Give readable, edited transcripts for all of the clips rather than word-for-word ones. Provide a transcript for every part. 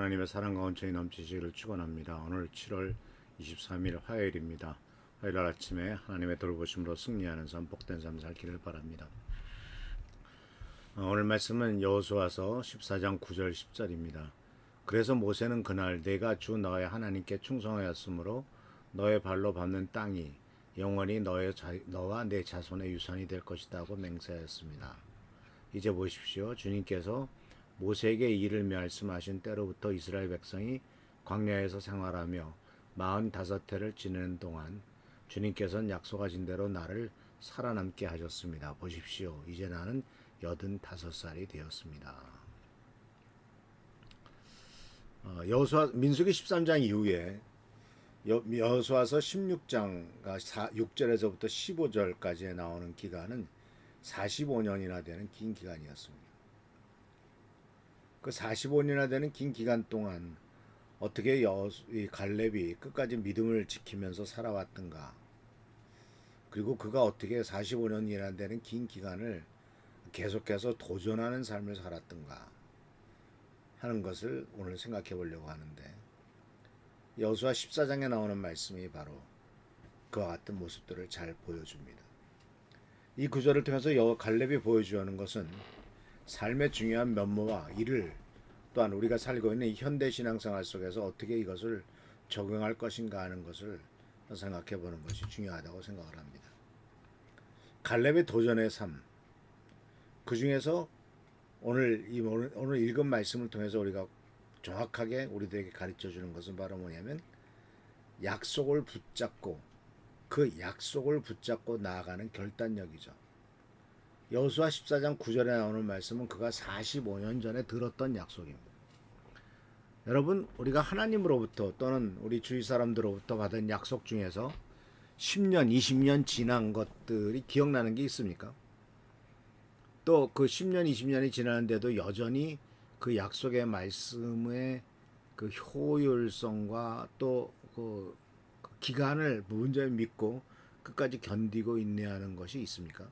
하나님의 사랑과 온천이 넘치시기를 축원합니다. 오늘 7월 23일 화요일입니다. 화요일 아침에 하나님의 돌보심으로 승리하는 삶, 복된 삶 살기를 바랍니다. 오늘 말씀은 여호수아서 14장 9절 10절입니다. 그래서 모세는 그날 내가 주 너의 하나님께 충성하였으므로 너의 발로 밟는 땅이 영원히 너와 내 자손의 유산이 될 것이다 하고 맹세하였습니다. 이제 보십시오. 주님께서 모세에게 이를 말씀하신 때로부터 이스라엘 백성이 광야에서 생활하며 45해를 지내는 동안 주님께서는 약속하신 대로 나를 살아남게 하셨습니다. 보십시오. 이제 나는 85살이 되었습니다. 여호수아 민수기 13장 이후에 여호수아서 16장 6절에서부터 15절까지 나오는 기간은 45년이나 되는 긴 기간이었습니다. 그 45년이나 되는 긴 기간 동안 어떻게 이 갈렙이 끝까지 믿음을 지키면서 살아왔던가, 그리고 그가 어떻게 45년이나 되는 긴 기간을 계속해서 도전하는 삶을 살았던가 하는 것을 오늘 생각해 보려고 하는데, 여호수아 14장에 나오는 말씀이 바로 그와 같은 모습들을 잘 보여줍니다. 이 구절을 통해서 갈렙이 보여주는 것은 삶의 중요한 면모와 이를, 또한 우리가 살고 있는 이 현대 신앙생활 속에서 어떻게 이것을 적용할 것인가 하는 것을 생각해 보는 것이 중요하다고 생각을 합니다. 갈렙의 도전의 삶, 그 중에서 오늘 읽은 말씀을 통해서 우리가 정확하게 우리들에게 가르쳐 주는 것은 바로 뭐냐면, 약속을 붙잡고 그 약속을 붙잡고 나아가는 결단력이죠. 여호수아 14장 9절에 나오는 말씀은 그가 45년 전에 들었던 약속입니다. 여러분, 우리가 하나님으로부터 또는 우리 주위 사람들로부터 받은 약속 중에서 10년, 20년 지난 것들이 기억나는 게 있습니까? 또 그 10년, 20년이 지나는데도 여전히 그 약속의 말씀의 그 효율성과 또 그 기간을 온전히 믿고 끝까지 견디고 인내하는 것이 있습니까?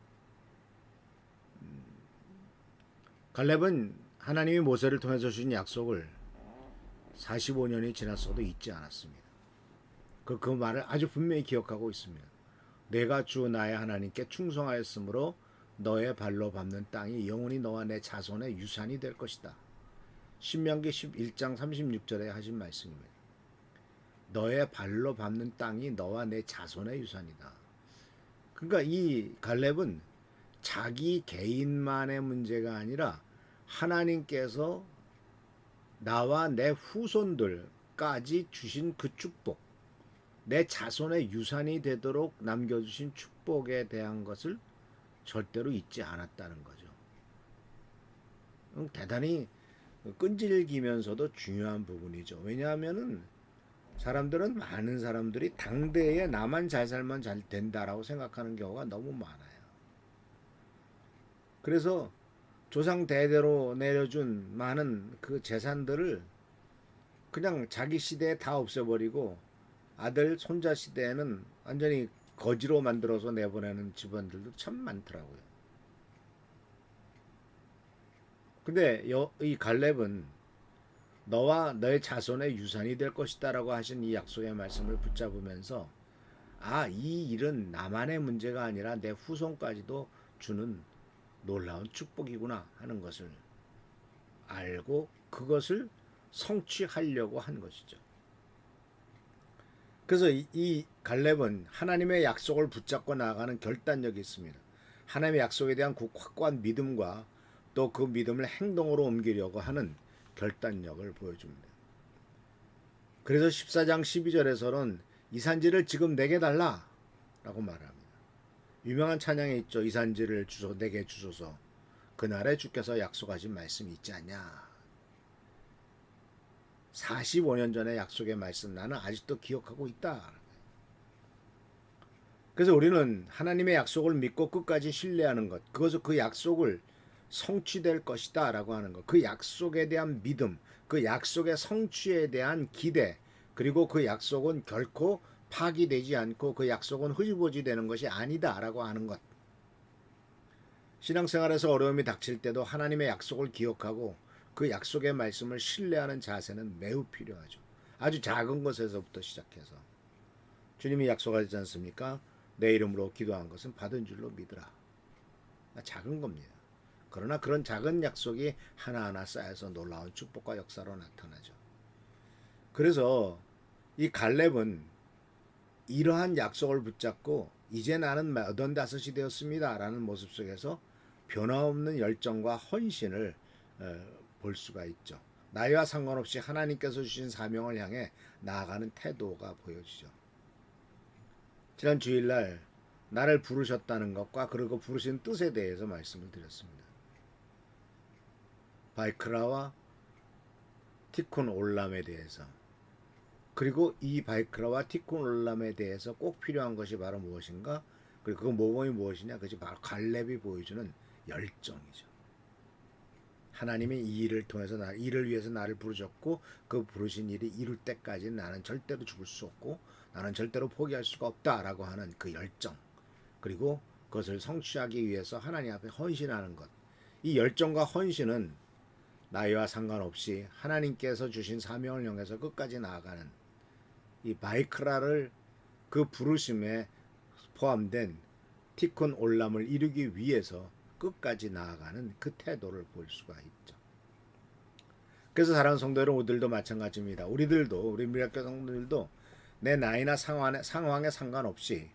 갈렙은 하나님이 모세를 통해서 주신 약속을 45년이 지났어도 잊지 않았습니다. 그 말을 아주 분명히 기억하고 있습니다. 내가 주 나의 하나님께 충성하였으므로 너의 발로 밟는 땅이 영원히 너와 내 자손의 유산이 될 것이다. 신명기 11장 36절에 하신 말씀입니다. 너의 발로 밟는 땅이 너와 내 자손의 유산이다. 그러니까 이 갈렙은 자기 개인만의 문제가 아니라 하나님께서 나와 내 후손들까지 주신 그 축복, 내 자손의 유산이 되도록 남겨주신 축복에 대한 것을 절대로 잊지 않았다는 거죠. 대단히 끈질기면서도 중요한 부분이죠. 왜냐하면은 많은 사람들이 당대에 나만 잘 살면 잘 된다라고 생각하는 경우가 너무 많아요. 그래서 조상 대대로 내려준 많은 그 재산들을 그냥 자기 시대에 다 없애버리고 아들, 손자 시대에는 완전히 거지로 만들어서 내보내는 집안들도 참 많더라고요. 근데 이 갈렙은 너와 너의 자손의 유산이 될 것이다 라고 하신 이 약속의 말씀을 붙잡으면서, 이 일은 나만의 문제가 아니라 내 후손까지도 주는 놀라운 축복이구나 하는 것을 알고 그것을 성취하려고 한 것이죠. 그래서 이 갈렙은 하나님의 약속을 붙잡고 나아가는 결단력이 있습니다. 하나님의 약속에 대한 그 확고한 믿음과 또 그 믿음을 행동으로 옮기려고 하는 결단력을 보여줍니다. 그래서 14장 12절에서는 이 산지를 지금 내게 달라 라고 말합니다. 유명한 찬양에 있죠. 이 산지를 내게 주소서, 그날에 주께서 약속하신 말씀이 있지 않냐. 45년 전의 약속의 말씀 나는 아직도 기억하고 있다. 그래서 우리는 하나님의 약속을 믿고 끝까지 신뢰하는 것, 그것을 그 약속을 성취될 것이다 라고 하는 것, 그 약속에 대한 믿음, 그 약속의 성취에 대한 기대, 그리고 그 약속은 결코 파기되지 않고 그 약속은 흐지부지 되는 것이 아니다 라고 하는 것. 신앙생활에서 어려움이 닥칠 때도 하나님의 약속을 기억하고 그 약속의 말씀을 신뢰하는 자세는 매우 필요하죠. 아주 작은 것에서부터 시작해서 주님이 약속하지 않습니까? 내 이름으로 기도한 것은 받은 줄로 믿으라. 작은 겁니다. 그러나 그런 작은 약속이 하나하나 쌓여서 놀라운 축복과 역사로 나타나죠. 그래서 이 갈렙은 이러한 약속을 붙잡고 이제 나는 마흔다섯이 되었습니다 라는 모습 속에서 변함없는 열정과 헌신을 볼 수가 있죠. 나이와 상관없이 하나님께서 주신 사명을 향해 나아가는 태도가 보여지죠. 지난 주일날 나를 부르셨다는 것과 그리고 부르신 뜻에 대해서 말씀을 드렸습니다. 바이크라와 티콘 올람에 대해서, 그리고 이 바이크라와 티콘 올람에 대해서 꼭 필요한 것이 바로 무엇인가? 그리고 그 모범이 무엇이냐? 그것이 바로 갈렙이 보여주는 열정이죠. 하나님이 이 일을 통해서 이를 위해서 나를 부르셨고 그 부르신 일이 이룰 때까지 나는 절대로 죽을 수 없고 나는 절대로 포기할 수가 없다라고 하는 그 열정, 그리고 그것을 성취하기 위해서 하나님 앞에 헌신하는 것. 이 열정과 헌신은 나이와 상관없이 하나님께서 주신 사명을 향해서 끝까지 나아가는 이 바이크라를 그 부르심에 포함된 티콘 올람을 이루기 위해서 끝까지 나아가는 그 태도를 볼 수가 있죠. 그래서 사랑하는 성도 여러분, 우리들도 마찬가지입니다. 우리 미라클 성도들도 내 나이나 상황에 상관없이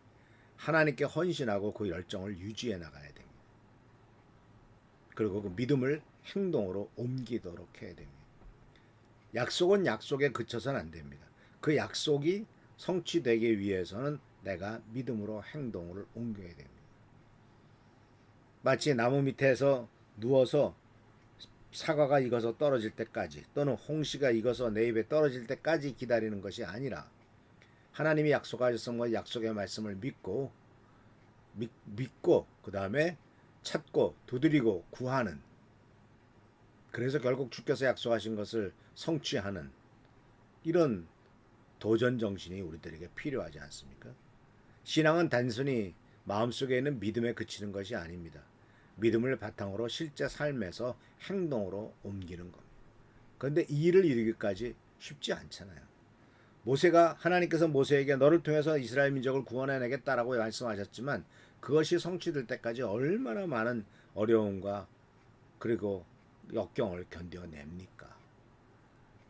하나님께 헌신하고 그 열정을 유지해 나가야 됩니다. 그리고 그 믿음을 행동으로 옮기도록 해야 됩니다. 약속은 약속에 그쳐서는 안 됩니다. 그 약속이 성취되기 위해서는 내가 믿음으로 행동을 옮겨야 됩니다. 마치 나무 밑에서 누워서 사과가 익어서 떨어질 때까지, 또는 홍시가 익어서 내 입에 떨어질 때까지 기다리는 것이 아니라 하나님이 약속하셨던 약속의 말씀을 믿고 그 다음에 찾고 두드리고 구하는, 그래서 결국 주께서 약속하신 것을 성취하는 이런 도전 정신이 우리들에게 필요하지 않습니까? 신앙은 단순히 마음속에 있는 믿음에 그치는 것이 아닙니다. 믿음을 바탕으로 실제 삶에서 행동으로 옮기는 겁니다. 그런데 이 일을 이루기까지 쉽지 않잖아요. 하나님께서 모세에게 너를 통해서 이스라엘 민족을 구원해내겠다라고 말씀하셨지만 그것이 성취될 때까지 얼마나 많은 어려움과 그리고 역경을 견뎌냅니까?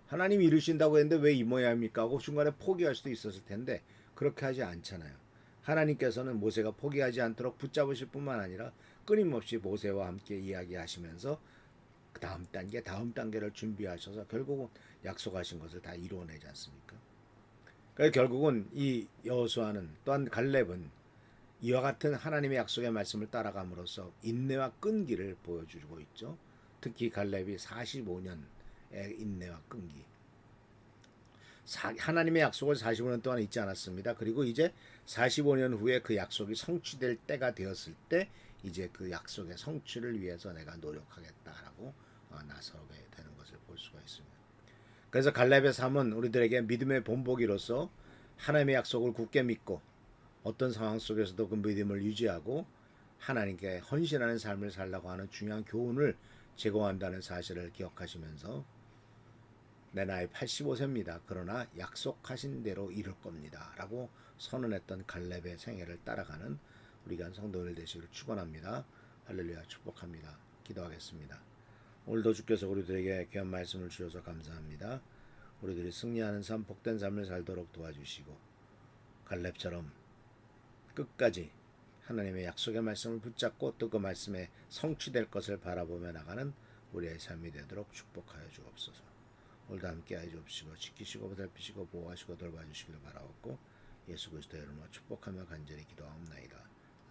하나님이 이루신다고 했는데 왜 이 모양입니까? 하고 중간에 포기할 수도 있었을 텐데 그렇게 하지 않잖아요. 하나님께서는 모세가 포기하지 않도록 붙잡으실 뿐만 아니라 끊임없이 모세와 함께 이야기하시면서 다음 단계를 준비하셔서 결국은 약속하신 것을 다 이루어내지 않습니까? 그래서 결국은 이 여호수아는, 또한 갈렙은 이와 같은 하나님의 약속의 말씀을 따라감으로써 인내와 끈기를 보여주고 있죠. 특히 갈렙이 45년의 인내와 끈기. 하나님의 약속을 45년 동안 잊지 않았습니다. 그리고 이제 45년 후에 그 약속이 성취될 때가 되었을 때 이제 그 약속의 성취를 위해서 내가 노력하겠다라고 나서게 되는 것을 볼 수가 있습니다. 그래서 갈렙의 삶은 우리들에게 믿음의 본보기로서 하나님의 약속을 굳게 믿고 어떤 상황 속에서도 그 믿음을 유지하고 하나님께 헌신하는 삶을 살라고 하는 중요한 교훈을 제공한다는 사실을 기억하시면서 내 나이 85세입니다. 그러나 약속하신 대로 이룰 겁니다. 라고 선언했던 갈렙의 생애를 따라가는 우리 간 성도들 되시기를 축원합니다. 할렐루야, 축복합니다. 기도하겠습니다. 오늘도 주께서 우리들에게 귀한 말씀을 주셔서 감사합니다. 우리들이 승리하는 삶, 복된 삶을 살도록 도와주시고 갈렙처럼 끝까지 하나님의 약속의 말씀을 붙잡고 또 그 말씀에 성취될 것을 바라보며 나가는 우리의 삶이 되도록 축복하여 주옵소서. 오늘도 함께하여 주옵시고 지키시고 보살피시고 보호하시고 돌봐주시기를 바라옵고 예수 그리스도의 이름으로 축복하며 간절히 기도하옵나이다.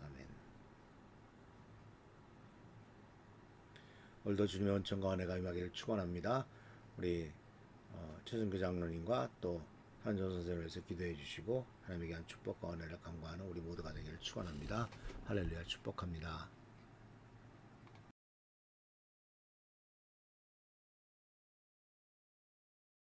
아멘. 오늘도 주님의 원천과 은혜가 임하기를 축원합니다. 우리 최승규 장로님과 또 한전 선생님을 위해서 기도해 주시고 하나님에게 한 축복과 은혜를 간구하는 우리 모두가 되기를 축원합니다. 할렐루야, 축복합니다.